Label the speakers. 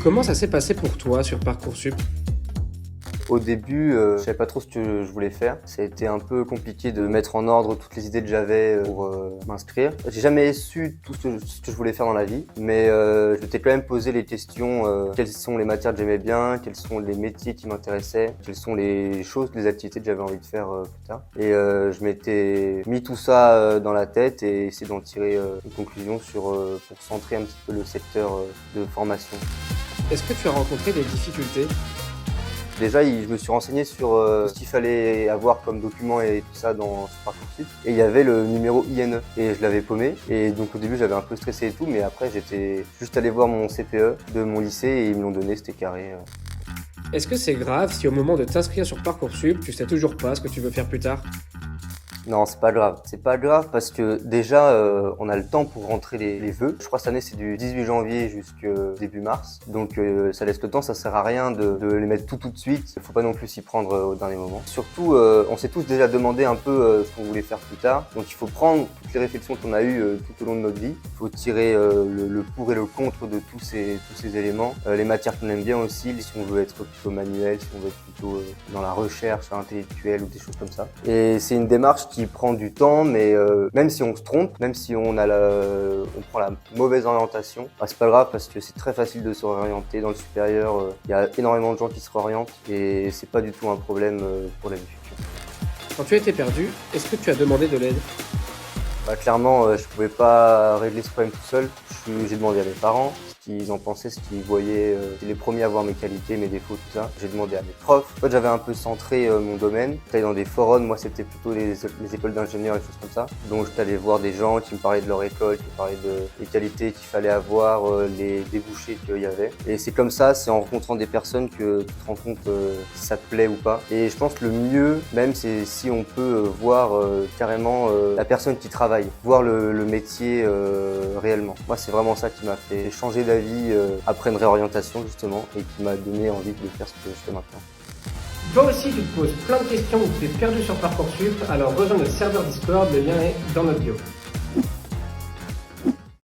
Speaker 1: Comment ça s'est passé pour toi sur Parcoursup?
Speaker 2: Au début, je savais pas trop ce que je voulais faire. Ça a été un peu compliqué de mettre en ordre toutes les idées que j'avais pour m'inscrire. J'ai jamais su tout ce que je voulais faire dans la vie, mais je m'étais quand même posé les questions, quelles sont les matières que j'aimais bien, quels sont les métiers qui m'intéressaient, quelles sont les choses, les activités que j'avais envie de faire plus tard. Et je m'étais mis tout ça dans la tête et essayé d'en tirer une conclusion pour centrer un petit peu le secteur de formation.
Speaker 1: Est-ce que tu as rencontré des difficultés?
Speaker 2: Déjà, je me suis renseigné sur ce qu'il fallait avoir comme document et tout ça sur Parcoursup. Et il y avait le numéro INE et je l'avais paumé. Et donc au début, j'avais un peu stressé et tout, mais après, j'étais juste allé voir mon CPE de mon lycée et ils me l'ont donné, c'était carré.
Speaker 1: Est-ce que c'est grave si au moment de t'inscrire sur Parcoursup, tu sais toujours pas ce que tu veux faire plus tard?
Speaker 2: Non, c'est pas grave. C'est pas grave parce que déjà, on a le temps pour rentrer les vœux. Je crois que cette année, c'est du 18 janvier jusqu'au début mars. Donc, ça laisse le temps. Ça sert à rien de les mettre tout de suite. Il faut pas non plus s'y prendre au dernier moment. Surtout, on s'est tous déjà demandé un peu ce qu'on voulait faire plus tard. Donc, il faut prendre toutes les réflexions qu'on a eues tout au long de notre vie. Il faut tirer le pour et le contre de tous ces éléments. Les matières qu'on aime bien aussi, si on veut être plutôt manuel, si on veut être plutôt dans la recherche intellectuelle ou des choses comme ça. Et c'est une démarche qui prend du temps, mais même si on se trompe, même si on prend la mauvaise orientation, bah, c'est pas grave parce que c'est très facile de se réorienter dans le supérieur. Il y a énormément de gens qui se réorientent et c'est pas du tout un problème pour la vie future.
Speaker 1: Quand tu étais perdu, est-ce que tu as demandé de l'aide?
Speaker 2: Bah, clairement, je pouvais pas régler ce problème tout seul. J'ai demandé à mes parents ce qu'ils en pensaient, ce qu'ils voyaient. J'étais les premiers à voir mes qualités, mes défauts, tout ça. J'ai demandé à mes profs. En fait, j'avais un peu centré mon domaine. J'étais dans des forums. Moi, c'était plutôt les écoles d'ingénieurs et choses comme ça. Donc, j'étais allé voir des gens qui me parlaient de leur école, qui me parlaient des qualités qu'il fallait avoir, les débouchés qu'il y avait. Et c'est comme ça, c'est en rencontrant des personnes que tu te rends compte si ça te plaît ou pas. Et je pense que le mieux, même, c'est si on peut voir carrément la personne qui travaille, voir le métier réellement. Moi, c'est vraiment ça qui m'a fait changer d'avis après une réorientation justement et qui m'a donné envie de faire ce que je fais maintenant.
Speaker 1: Toi aussi, tu te poses plein de questions ou tu es perdu sur Parcoursup, alors rejoins notre serveur Discord, le lien est dans notre bio.